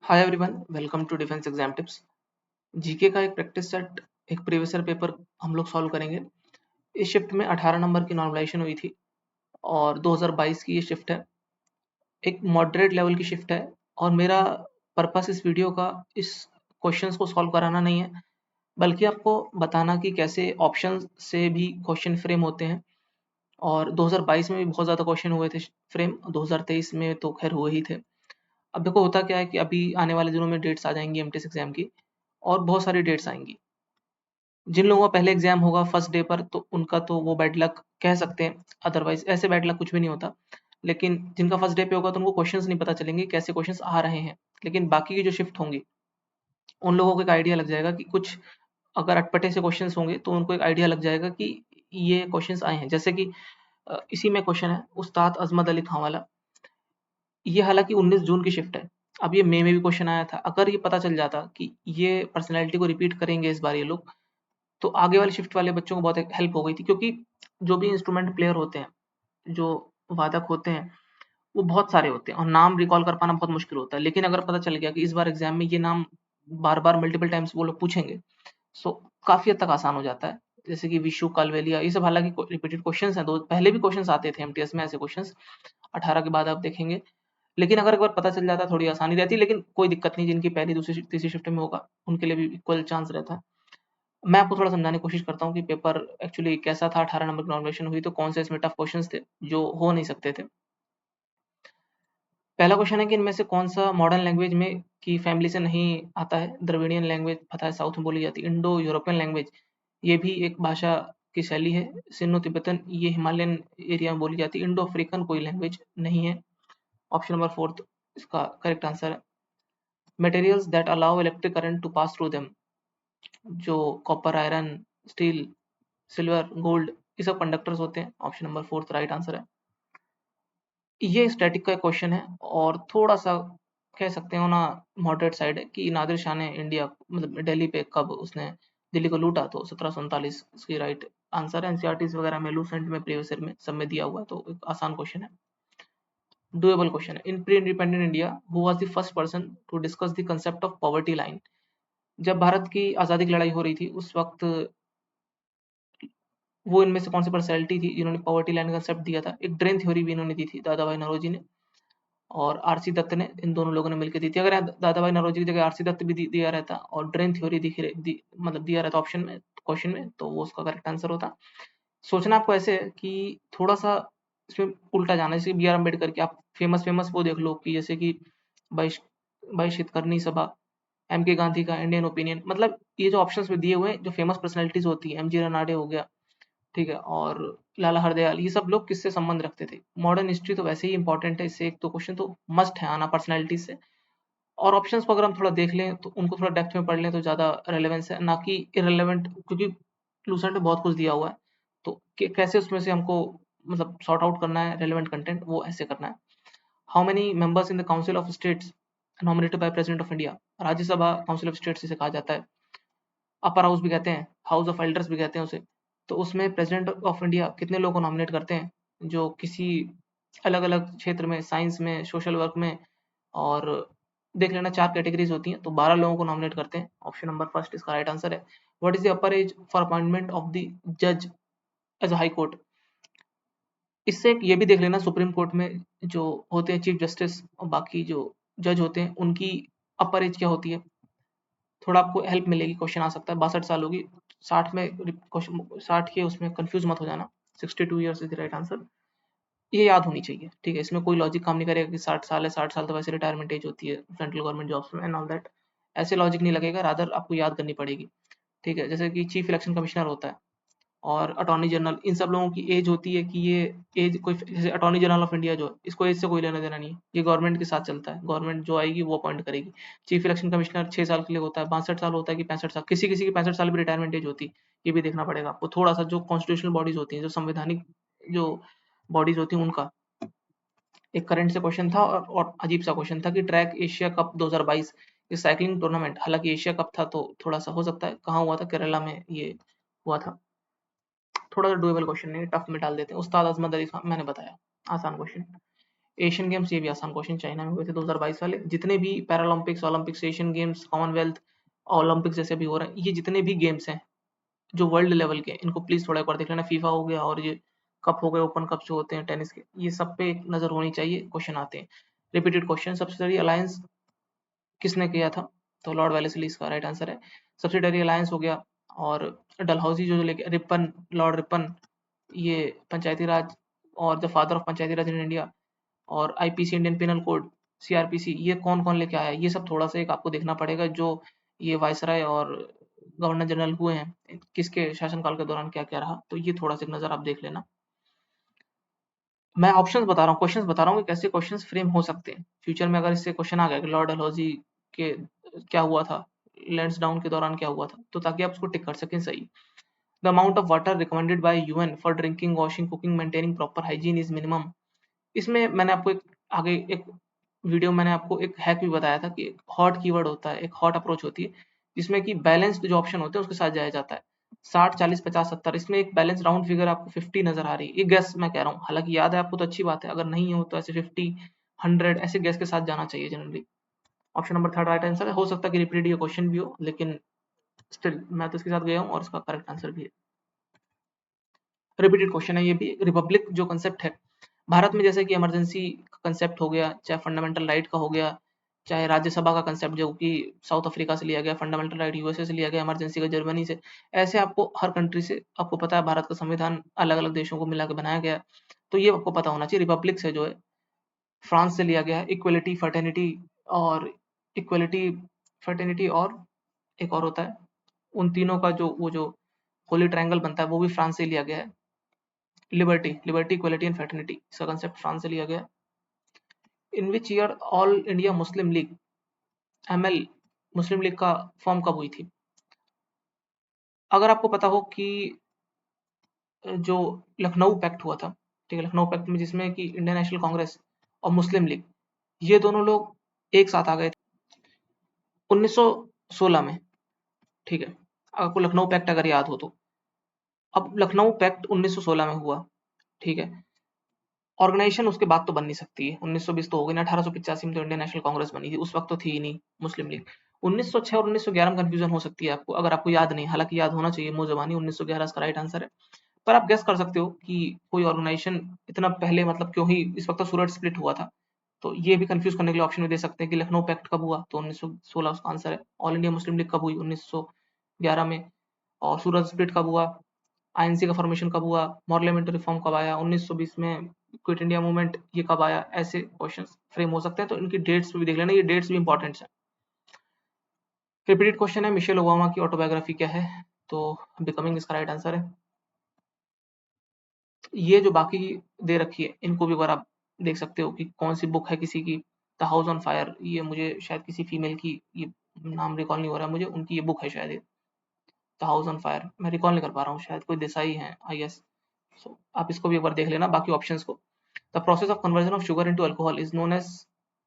Hi everyone, welcome to defence exam tips. GK का एक practice set, एक previous year paper हम लोग सॉल्व करेंगे। इस शिफ्ट में 18 नंबर की नॉर्मलाइजेशन हुई थी और 2022 की ये शिफ्ट है। एक मॉडरेट लेवल की शिफ्ट है और मेरा पर्पस इस वीडियो का इस क्वेश्चंस को सॉल्व कराना नहीं है, बल्कि आपको बताना कि कैसे ऑप्शन से भी क्वेश्चन फ्रेम होते हैं। और 2022 में भी बहुत ज़्यादा क्वेश्चन हुए थे फ्रेम, 2023 में तो खैर हुए ही थे। अब देखो होता क्या है कि अभी आने वाले दिनों में डेट्स आ जाएंगी एमटीएस एग्जाम की और बहुत सारी डेट्स आएंगी। जिन लोगों का पहले एग्जाम होगा फर्स्ट डे पर तो उनका तो वो बैड लक कह सकते हैं, अदरवाइज ऐसे बैड लक कुछ भी नहीं होता। लेकिन जिनका फर्स्ट डे पे होगा तो उनको क्वेश्चंस नहीं पता चलेंगे कैसे क्वेश्चंस आ रहे हैं। लेकिन बाकी की जो शिफ्ट होंगी उन लोगों को एक आइडिया लग जाएगा कि कुछ अगर अटपटे से क्वेश्चंस होंगे तो उनको एक आइडिया लग जाएगा कि ये क्वेश्चंस आए हैं। जैसे कि इसी में क्वेश्चन है उस्ताद अजमत अली खां वाला। ये हालांकि 19 जून की शिफ्ट है। अब ये मई में भी क्वेश्चन आया था। अगर ये पता चल जाता कि ये पर्सनैलिटी को रिपीट करेंगे इस बार ये लोग, तो आगे वाली शिफ्ट वाले बच्चों को बहुत एक हेल्प हो गई थी, क्योंकि जो भी इंस्ट्रूमेंट प्लेयर होते हैं, जो वादक होते हैं, वो बहुत सारे होते हैं और नाम रिकॉल कर पाना बहुत मुश्किल होता है। लेकिन अगर पता चल गया कि इस बार एग्जाम में ये नाम बार बार मल्टीपल टाइम्स वो लोग पूछेंगे, सो काफी हद तक आसान हो जाता है। जैसे कि विशु कालवेलिया, ये सब हालांकि रिपीटेड क्वेश्चंस हैं, दो पहले भी क्वेश्चंस आते थे एमटीएस में ऐसे क्वेश्चंस। 18 के बाद आप देखेंगे। लेकिन अगर एक बार पता चल जाता थोड़ी आसानी रहती, लेकिन कोई दिक्कत नहीं, जिनकी पहली दूसरी तीसरी शिफ्ट में होगा उनके लिए भी इक्वल चांस रहता है। मैं आपको थोड़ा समझाने की कोशिश करता हूँ कि पेपर एक्चुअली कैसा था। 18 नंबर की नॉमिनेशन हुई तो कौन से इसमें टफ क्वेश्चंस थे जो हो नहीं सकते थे। पहला क्वेश्चन है कि इनमें से कौन सा मॉडर्न लैंग्वेज में की फैमिली से नहीं आता है। द्रविडियन लैंग्वेज पता है साउथ में बोली जाती है। इंडो यूरोपियन लैंग्वेज, ये भी एक भाषा की शैली है। सिन्नो तिब्बतन, ये हिमालयन एरिया में बोली जाती है। इंडो अफ्रीकन कोई लैंग्वेज नहीं है। ऑप्शन नंबर फोर्थ इसका करेक्ट आंसर है। Materials that allow electric current to pass through them, जो copper, iron, steel, silver, gold, ये सब कंडक्टर्स होते हैं। Option number fourth right answer है। ये स्टैटिक का क्वेश्चन है और थोड़ा सा कह सकते हो ना, मॉडरेट साइड है कि नादिर शाह ने इंडिया मतलब दिल्ली पे कब उसने दिल्ली को लूटा, तो 1739 इसकी राइट आंसर है। एनसीईआरटी वगैरह में, लूसेंट में, प्रीवियस ईयर में सब में दिया हुआ है, तो एक आसान क्वेश्चन है, डुएबल क्वेश्चन है। In pre independent India who was the first person to discuss the concept of poverty line. जब भारत की आजादी की लड़ाई हो रही थी उस वक्त वो इनमें से कौन सी पर्सनैलिटी थी जिन्होंने पॉवर्टी लाइन का कंसेप्ट दिया था। एक ड्रेन थ्योरी भी इन्होंने दी थी, दादा भाई नौरोजी ने और आरसी दत्त ने, इन दोनों लोगों ने मिलकर दी थी। अगर यहाँ दादा भाई नौरोजी की जगह आरसी दत्त भी दिया रहता और ड्रेन थ्योरी मतलब दिया रहता ऑप्शन में, क्वेश्चन में, तो वो उसका करेक्ट आंसर होता। सोचना आपको ऐसे है कि थोड़ा सा इसमें उल्टा जाना है। जैसे बी आर अम्बेडकर की आप फेमस फेमस वो देख लो कि जैसे कि बहिष्कृत सभा, एम के गांधी का इंडियन ओपिनियन, मतलब ये जो ऑप्शंस में दिए हुए हैं, जो फेमस पर्सनैलिटीज होती है, एम जी रनाडे हो गया, ठीक है, और लाला हरदयाल, ये सब लोग किससे संबंध रखते थे। मॉडर्न हिस्ट्री तो वैसे ही इंपॉर्टेंट है, इससे एक तो क्वेश्चन तो मस्ट है आना पर्सनैलिटी से। और ऑप्शंस को अगर हम थोड़ा देख लें तो उनको थोड़ा डेप्थ में पढ़ लें तो ज़्यादा रेलेवेंस है, ना कि इरेलेवेंट, क्योंकि लूसेंट में बहुत कुछ दिया हुआ है। तो कैसे उसमें से हमको मतलब सॉर्ट आउट करना है रेलेवेंट कंटेंट, वो ऐसे करना है। How many members in the council of states nominated by president of India. Rajya Sabha council of states इसे कहा जाता है। अपर हाउस भी कहते हैं, हाउस ऑफ एल्डर्स भी कहते हैं उसे। तो उसमें प्रेसिडेंट ऑफ इंडिया कितने लोगों को नॉमिनेट करते हैं, जो किसी अलग अलग क्षेत्र में, साइंस में, सोशल वर्क में, और देख लेना 4 कैटेगरीज होती हैं, तो 12 लोगों को नॉमिनेट करते हैं। ऑप्शन नंबर फर्स्ट इसका राइट आंसर है। What is the upper as for appointment of the जज एज हाई कोर्ट। इससे ये भी देख लेना सुप्रीम कोर्ट में जो होते हैं चीफ जस्टिस और बाकी जो जज होते हैं, उनकी अपर एज क्या होती है। थोड़ा आपको हेल्प मिलेगी, क्वेश्चन आ सकता है। 62 साल होगी। 60 में क्वेश्चन, 60 के उसमें कंफ्यूज मत हो जाना। 62 years is the right answer. ये याद होनी चाहिए, ठीक है। इसमें कोई लॉजिक काम नहीं करेगा कि 60 साल है, 60 साल तो वैसे रिटायरमेंट एज होती है सेंट्रल गवर्नमेंट जॉब्स में एंड ऑल दैट। ऐसे लॉजिक नहीं लगेगा, रादर आपको याद करनी पड़ेगी, ठीक है। जैसे कि चीफ इलेक्शन कमिश्नर होता है और अटॉर्नी जनरल, इन सब लोगों की एज होती है कि ये एज कोई, जैसे अटॉर्नी जनरल ऑफ इंडिया जो है, इसको एज से कोई लेना देना नहीं है, ये गवर्नमेंट के साथ चलता है, गवर्नमेंट जो आएगी वो अपॉइंट करेगी। चीफ इलेक्शन कमिश्नर 6 साल के लिए होता है, 62 साल होता है कि 65 साल, किसी किसी की 65 साल भी रिटायरमेंट एज होती है। ये भी देखना पड़ेगा आपको थोड़ा सा। जो कॉन्स्टिट्यूशनल बॉडीज होती हैं, जो संवैधानिक जो बॉडीज होती हैं, उनका एक करंट से क्वेश्चन था और अजीब सा क्वेश्चन था कि ट्रैक एशिया कप 2022, ये साइकिलिंग टूर्नामेंट, हालांकि एशिया कप था तो थोड़ा सा हो सकता है कहाँ हुआ था, केरला में ये हुआ था। थोड़ा सा डुएबल क्वेश्चन नहीं, टफ में डाल देते हैं। उस्ताद अजमत अली खान, मैंने बताया आसान क्वेश्चन। एशियन गेम्स, ये भी आसान क्वेश्चन, चाइना में हुए थे 2022 वाले। जितने भी Paralympics, Olympics, Asian games, Commonwealth, Olympics जैसे भी हो रहे हैं, ये जितने भी गेम्स हैं जो वर्ल्ड लेवल के, इनको प्लीज थोड़ा एक बार देख लेना। फीफा हो गया और ये कप हो गए, ओपन कप जो होते हैं टेनिस के, ये सब पे एक नजर होनी चाहिए, क्वेश्चन आते हैं। रिपीटेड क्वेश्चन, सब्सिडरी अलायंस किसने किया था? तो लॉर्ड वेलेस्ली इसका राइट आंसर है। सब्सिडरी अलायंस हो गया। और डलहौजी जो लेके रिपन, लॉर्ड रिपन, ये पंचायती राज और the father of Panchayati Raj in India. और IPC, Indian penal code, CRPC, ये कौन कौन लेके आया, ये सब थोड़ा सा एक आपको देखना पड़ेगा। जो ये वायसराय और गवर्नर जनरल हुए हैं, किसके शासनकाल के दौरान क्या क्या रहा, तो ये थोड़ा सा एक नजर आप देख लेना। मैं ऑप्शंस बता रहा हूँ, क्वेश्चंस बता रहा हूँ कि कैसे क्वेश्चंस फ्रेम हो सकते हैं फ्यूचर में। अगर इससे क्वेश्चन आ गया कि लॉर्ड डलहौजी के क्या हुआ था, लैंड्स डाउन के दौरान क्या हुआ था, तो ताकि आप उसको टिक कर सकें सही। The amount of water recommended by UN for drinking, washing, cooking, maintaining proper hygiene is minimum. इसमें मैंने आपको एक आगे एक वीडियो मैंने आपको एक हैक भी बताया था कि एक हॉट कीवर्ड होता है, एक हॉट अप्रोच होती है, जिसमें कि बैलेंस्ड जो ऑप्शन होते हैं उसके साथ जाया जाता है। 60, 40, 50, 70, इसमें एक बैलेंस राउंड फिगर आपको 50 नजर आ रही है। ये गैस मैं कह रहा हूँ, हालांकि याद है आपको तो अच्छी बात है, अगर नहीं हो तो ऐसे 50, 100 ऐसे गैस के साथ जाना चाहिए generally. Option number third right answer है। हो सकता है कि रिपीटेड क्वेश्चन भी हो, लेकिन स्टिल मैं तो इसके साथ गया हूँ और इसका करेक्ट आंसर भी है। रिपीटेड क्वेश्चन है ये भी। रिपब्लिक जो कंसेप्ट है भारत में, जैसे कि इमरजेंसी का कंसेप्ट हो गया, चाहे फंडामेंटल राइट का हो गया, चाहे राज्यसभा का कंसेप्ट जो कि साउथ अफ्रीका से लिया गया, फंडामेंटल राइट यूएसए से लिया गया, इमरजेंसी का जर्मनी से, ऐसे आपको हर कंट्री से, आपको पता है भारत का संविधान अलग अलग देशों को मिला के बनाया गया है, तो ये आपको पता होना चाहिए। रिपब्लिक से जो है फ्रांस से लिया गया है, इक्वलिटी, फर्टेनिटी और इक्वलिटी, फर्टेनिटी और एक और होता है, उन तीनों का जो वो जो होली ट्रायंगल बनता है वो भी फ्रांस से लिया गया है। Liberty, liberty, equality and fraternity, इसका कंसेप्ट फ्रांस से लिया गया। In which year All India Muslim League, ML, Muslim League का फॉर्म कब हुई थी? अगर आपको पता हो कि जो लखनऊ पैक्ट हुआ था, ठीक है, लखनऊ पैक्ट में जिसमें कि इंडियन नेशनल कांग्रेस और मुस्लिम लीग, ये दोनों लोग एक साथ आ गए थे 1916 में, ठीक है, आपको लखनऊ पैक्ट अगर याद हो तो। अब लखनऊ पैक्ट 1916 में हुआ, ठीक है, ऑर्गेनाइजेशन उसके बाद तो बन नहीं सकती है, 1920 तो हो गई ना, 1885 में तो इंडियन नेशनल कांग्रेस बनी थी, उस वक्त तो थी ही नहीं मुस्लिम लीग। 1906 और 1911 में कंफ्यूजन हो सकती है आपको, अगर आपको याद नहीं, हालांकि याद होना चाहिए मुंह जबानी, 1911 इसका राइट आंसर है। पर आप गेस कर सकते हो कि कोई ऑर्गेनाइजेशन इतना पहले, मतलब क्यों ही इस वक्त तो सूरत स्प्लिट हुआ था, तो ये भी कंफ्यूज करने के लिए ऑप्शन में दे सकते हैं कि लखनऊ पैक्ट कब हुआ, तो 1916 उसका आंसर है। ऑल इंडिया मुस्लिम लीग कब हुई, 1911 में। और सूरत स्प्लिट कब हुआ, आईएनसी का फॉर्मेशन कब हुआ, पार्लियामेंट्री रिफॉर्म कब आया, 1920 में क्विट इंडिया मूवमेंट ये कब आया, ऐसे क्वेश्चंस फ्रेम हो सकते हैं, तो इनकी डेट्स भी देख लेना, ये डेट्स भी इंपॉर्टेंट है। रिपीटेड क्वेश्चन है, मिशेल ओबामा की ऑटोबायोग्राफी क्या है? तो बिकमिंग इसका राइट आंसर है। ये जो बाकी दे रखी है, इनको भी एक बार आप देख सकते हो कि कौन सी बुक है किसी की। द हाउस ऑन फायर, ये मुझे शायद किसी फीमेल की, ये नाम रिकॉल नहीं हो रहा मुझे, उनकी ये बुक है शायद ये, द हाउस ऑन फायर, मैं रिकॉल नहीं कर पा रहा हूँ, शायद कोई देसाई है आई गेस। सो आप इसको भी एक बार देख लेना, बाकी ऑप्शंस को। The process of conversion of sugar into alcohol is known as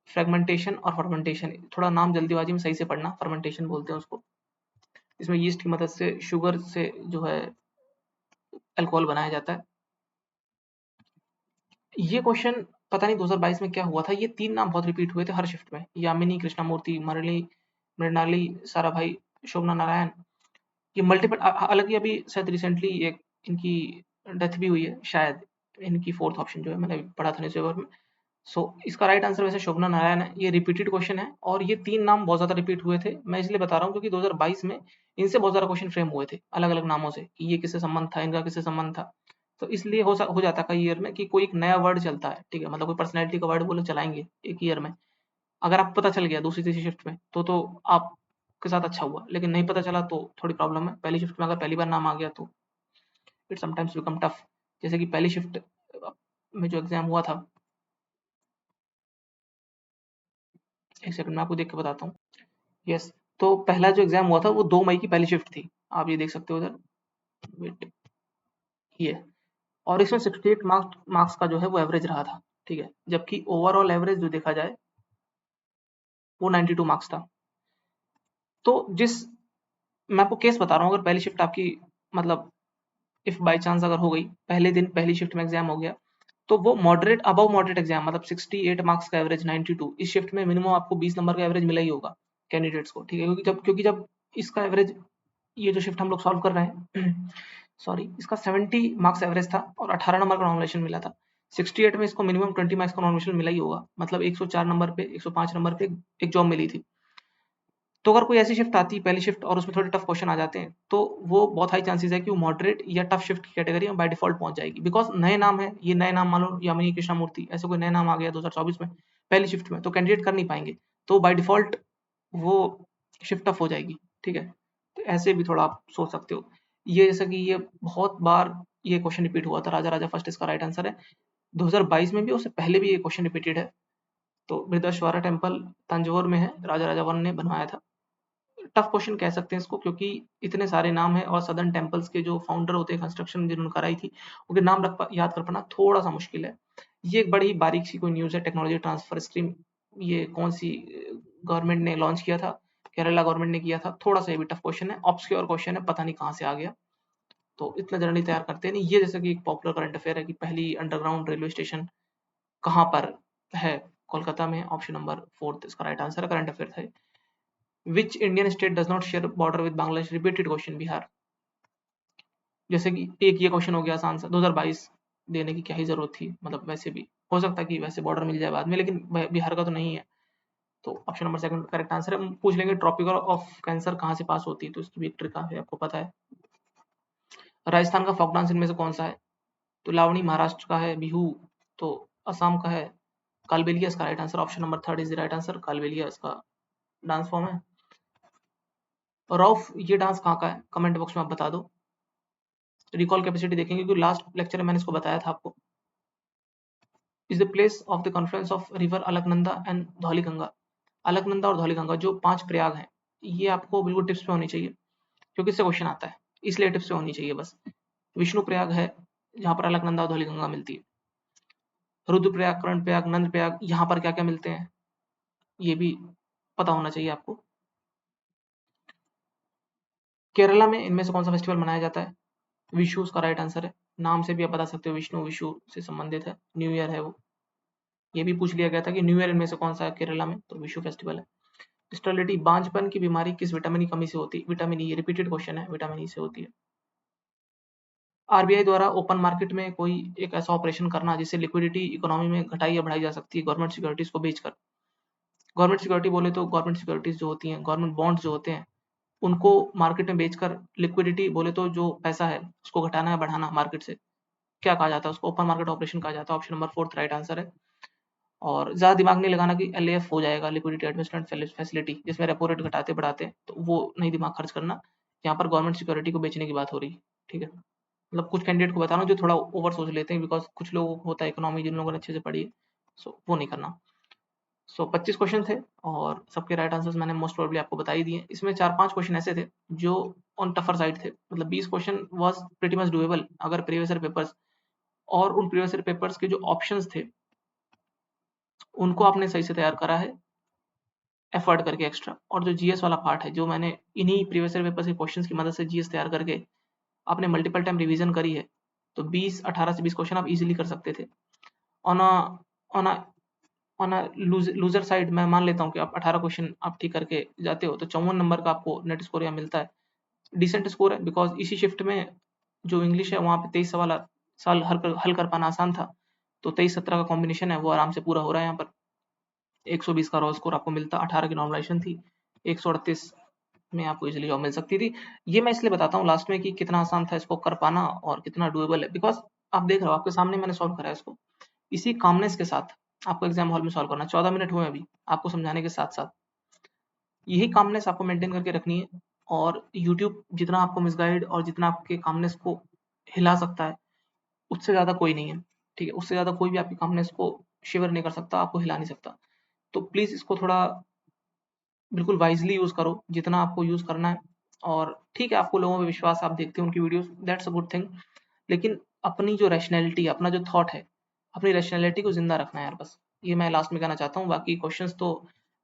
fragmentation और फर्मेंटेशन। थोड़ा नाम जल्दीबाजी में सही से पढ़ना, फर्मेंटेशन बोलते हैं उसको। इसमें यीस्ट की मदद से शुगर से जो है अल्कोहल बनाया जाता है। ये क्वेश्चन पता नहीं 2022 में क्या हुआ था, ये तीन नाम बहुत रिपीट हुए थे हर शिफ्ट में, यामिनी, कृष्णामूर्ति, मरली, मृणाली, साराभाई, शोभना नारायण। ये मल्टीपल, हालांकि अभी शायद रिसेंटली एक इनकी डेथ भी हुई है शायद, इनकी फोर्थ ऑप्शन जो है मैंने पढ़ा था न्यूज़पेपर में। सो इसका राइट आंसर वैसे शोभना नारायण है। ये रिपीटेड क्वेश्चन है और ये तीन नाम बहुत ज्यादा रिपीट हुए थे, मैं इसलिए बता रहा हूँ क्योंकि 2022 में इनसे बहुत ज्यादा क्वेश्चन फ्रेम हुए थे अलग अलग नामों से, कि ये किससे संबंध था, इनका किससे संबंध था। तो इसलिए हो जाता है कई ईयर में कि कोई एक नया वर्ड चलता है, ठीक है, मतलब कोई पर्सनैलिटी का वर्ड बोले चलाएंगे एक ईयर में, अगर आपको पता चल गया दूसरी तीसरी शिफ्ट में तो आपके साथ अच्छा हुआ, लेकिन नहीं पता चला तो थोड़ी प्रॉब्लम है। पहली शिफ्ट में अगर पहली बार नाम आ गया तो इट समटाइम्स बिकम टफ। जैसे कि पहली शिफ्ट में जो एग्जाम हुआ था, एक सेकंड में आपको देख के बताता हूँ। यस, तो पहला जो एग्जाम हुआ था वो 2 मई की पहली शिफ्ट थी, आप ये देख सकते हो इधर, वेट, ये। और इसमें 68 मार्क्स का जो है वो एवरेज रहा था, ठीक है, जबकि ओवरऑल एवरेज जो देखा जाए वो 92 मार्क्स था। तो जिस, मैं आपको केस बता रहा हूँ, अगर पहली शिफ्ट आपकी, मतलब इफ बाय चांस अगर हो गई, पहले दिन पहली शिफ्ट में एग्जाम हो गया, तो वो मॉडरेट अबव मॉडरेट एग्जाम मतलब 68 मार्क्स का एवरेज 92, इस शिफ्ट में मिनिमम आपको 20 नंबर का एवरेज मिला ही होगा कैंडिडेट्स को, ठीक है, क्योंकि जब इसका एवरेज, ये जो शिफ्ट हम लोग सॉल्व कर रहे हैं सॉरी, इसका 70 मार्क्स एवरेज था और 18 नंबर का नॉमिनेशन मिला था। 68 में इसको मिनिमम 20 मार्क्स का नॉमिनेशन मिला ही होगा, मतलब 104 नंबर पे 105 नंबर पे एक जॉब मिली थी। तो अगर कोई ऐसी शिफ्ट आती है पहली शिफ्ट और उसमें थोड़े टफ क्वेश्चन आ जाते हैं, तो वो बहुत हाई चांसेस है कि वो मॉडरेट या टफ शिफ्ट की कैटेगरी में बाय डिफॉल्ट पहुंच जाएगी, बिकॉज नए नाम है, ये नए नाम मान लो यामिनी कृष्णामूर्ति, ऐसे कोई नया नाम आ गया 2024 में पहली शिफ्ट में, तो कैंडिडेट कर नहीं पाएंगे, तो बाय डिफॉल्ट वो शिफ्ट टफ हो जाएगी, ठीक है। तो ऐसे भी थोड़ा आप सोच सकते हो। ये जैसा कि ये बहुत बार ये क्वेश्चन रिपीट हुआ था, राजा राजा फर्स्ट इसका राइट आंसर है। 2022 में भी, उससे पहले भी ये क्वेश्चन रिपीटेड है। तो बृहदेश्वरा टेम्पल तंजौर में है, राजा राजा वन ने बनवाया था। टफ क्वेश्चन कह सकते हैं इसको, क्योंकि इतने सारे नाम हैं और सदर्न टेम्पल्स के जो फाउंडर होते हैं कंस्ट्रक्शन जिन्होंने कराई थी, उनके नाम याद कर पाना थोड़ा सा मुश्किल है। ये एक बड़ी बारीक सी कोई न्यूज़ है, टेक्नोलॉजी ट्रांसफर स्कीम, ये कौन सी गवर्नमेंट ने लॉन्च किया था, केरला गवर्नमेंट ने किया था, थोड़ा सा ये भी टफ क्वेश्चन है, ऑब्सक्योर क्वेश्चन है, पता नहीं कहाँ से आ गया, तो इतना जनरली तैयार करते नहीं। ये जैसे कि एक पॉपुलर करंट अफेयर है कि पहली अंडरग्राउंड रेलवे स्टेशन कहाँ पर है, कोलकाता में, ऑप्शन नंबर 4 इसका राइट आंसर है, करंट अफेयर था। Which Indian state does not share border with Bangladesh? Repeated question, Bihar. जैसे कि एक ये क्वेश्चन हो गया आसान सा, 2022 देने की क्या ही जरूरत थी, मतलब वैसे भी हो सकता है कि वैसे बॉर्डर मिल जाए बाद में, लेकिन बिहार का तो नहीं है, तो ऑप्शन नंबर 2 करेक्ट आंसर है। पूछ लेंगे ट्रॉपिकल ऑफ कैंसर कहाँ से पास होती है, तो इसकी भी एक ट्रिक है, आपको पता है। राजस्थान का फोक डांस इनमें से कौन सा है, तो लावणी महाराष्ट्र का है, बिहू तो असम का है, कालबेलिया इसका right answer, option number 3 is the right answer, Kalbelia इसका डांस फॉर्म है। रॉफ ये डांस कहाँ का है, कमेंट बॉक्स में आप बता दो। रिकॉल कैपेसिटी देखेंगे, क्योंकि लास्ट लेक्चर में मैंने इसको बताया था आपको। Is the place of the Confluence of river Alaknanda and Dhauliganga. Alaknanda और धौलीगंगा जो 5 प्रयाग हैं, ये आपको बिल्कुल टिप्स पे होनी चाहिए, क्योंकि इससे क्वेश्चन आता है, इसलिए टिप्स पे होनी चाहिए बस। विष्णु प्रयाग है जहाँ पर अलकनंदा और धौलीगंगा मिलती है। रुद्रप्रयाग, कर्णप्रयाग, नंद प्रयाग, यहाँ पर क्या क्या मिलते हैं, ये भी पता होना चाहिए आपको। केरला में इनमें से कौन सा फेस्टिवल मनाया जाता है, विशु उसका राइट आंसर है। नाम से भी आप बता सकते हो, विष्णु विशु से संबंधित है, न्यू ईयर है वो। ये भी पूछ लिया गया था कि न्यू ईयर इनमें से कौन सा है केरला में, तो विशु फेस्टिवल है। स्टेरिलिटी, बांझपन की बीमारी किस विटामिन की कमी से होती है, विटामिन ई, ये रिपीटेड क्वेश्चन है, विटामिन ई से होती है। आरबीआई द्वारा ओपन मार्केट में कोई एक ऐसा ऑपरेशन करना जिससे लिक्विडिटी इकोनॉमी में घटाई या बढ़ाई जा सकती है गवर्नमेंट सिक्योरिटीज को बेचकर। गवर्नमेंट सिक्योरिटी बोले तो गवर्नमेंट सिक्योरिटीज जो होती हैं, गवर्नमेंट बॉन्ड्स जो होते हैं, उनको मार्केट में बेचकर, लिक्विडिटी बोले तो जो पैसा है उसको घटाना या बढ़ाना मार्केट से, क्या कहा जाता है उसको, ओपन मार्केट ऑपरेशन कहा जाता है, ऑप्शन नंबर 4 राइट आंसर है। और ज्यादा दिमाग नहीं लगाना कि एलएएफ हो जाएगा, लिक्विडिटी एडजस्टमेंट फैसिलिटी, जिसमें रेपो रेट घटाते बढ़ाते हैं, तो वो नहीं दिमाग खर्च करना। यहाँ पर गवर्नमेंट सिक्योरिटी को बेचने की बात हो रही है, ठीक है। मतलब कुछ कैंडिडेट को बता रहा हूँ जो थोड़ा ओवर सोच लेते हैं, बिकॉज कुछ लोगों को होता है इकोनॉमी जिन लोगों ने अच्छे से पढ़ी है, सो वो नहीं करना। सो 25 क्वेश्चन थे और सबके राइट आंसर्स मैंने मोस्ट प्रोबेबली आपको बता ही दिए। इसमें 4-5 क्वेश्चन ऐसे थे जो ऑन टफर साइड थे, मतलब 20 question was pretty much doable अगर प्रीवियस ईयर पेपर्स और उन प्रीवियस ईयर पेपर्स के जो ऑप्शंस थे उनको आपने सही से तैयार करा है एफर्ट करके एक्स्ट्रा। और जो जीएस वाला पार्ट है, जो मैंने इन्हीं प्रीवियस ईयर पेपर्स के क्वेश्चंस की मदद से जीएस तैयार करके आपने मल्टीपल टाइम रिवीजन करी है, तो 18 से 20 क्वेश्चन आप इजीली कर सकते थे। On a on a on a loser side मैं मान लेता हूँ कि आप 18 क्वेश्चन आप ठीक करके जाते हो, तो 54 नंबर का आपको नेट स्कोर यहाँ मिलता है। डिसेंट स्कोर है, बिकॉज इसी शिफ्ट में जो इंग्लिश है वहाँ पे 23 साल हल कर पाना आसान था, तो 23-17 का कॉम्बिनेशन है वो आराम से पूरा हो रहा है यहाँ पर। 120 का रॉ स्कोर आपको मिलता, 18 की नॉर्मलाइजेशन थी, 138 में आपको इजीली जॉब मिल सकती थी। ये मैं इसलिए बताता हूँ लास्ट में कि कितना आसान था इसको कर पाना और कितना डुएबल है, बिकॉज आप देख रहे हो आपके सामने मैंने सॉल्व करा है इसको इसी कामनेस के साथ। आपको एग्जाम हॉल में सॉल्व करना, 14 मिनट हुए अभी आपको समझाने के साथ साथ, यही कामनेस आपको मेंटेन करके रखनी है। और यूट्यूब जितना आपको मिसगाइड और जितना आपके कामनेस को हिला सकता है, उससे ज्यादा कोई नहीं है, ठीक है, उससे ज्यादा कोई भी आपकी कामनेस को शिवर नहीं कर सकता, आपको हिला नहीं सकता। तो प्लीज इसको थोड़ा बिल्कुल वाइजली यूज करो जितना आपको यूज करना है। और ठीक है, आपको लोगों पे विश्वास, आप देखते हो उनकी videos, that's a good thing, लेकिन अपनी जो रैशनैलिटी, अपना जो थॉट है, अपनी रैशनैलिटी को जिंदा रखना है यार, बस ये मैं लास्ट में कहना चाहता हूँ। बाकी क्वेश्चंस तो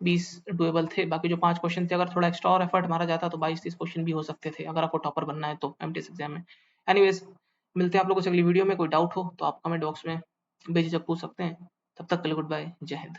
20 डुएबल थे, बाकी जो 5 क्वेश्चन थे अगर थोड़ा एक्स्ट्रा और एफर्ट मारा जाता तो 22-30 क्वेश्चन भी हो सकते थे, अगर आपको टॉपर बनना है तो एमटीएस एग्जाम में। एनीवेज, मिलते हैं आप लोगों से अगली वीडियो में। कोई डाउट हो तो आप कमेंट बॉक्स में बेझिझक पूछ सकते हैं। तब तक के लिए गुड बाय, जय हिंद।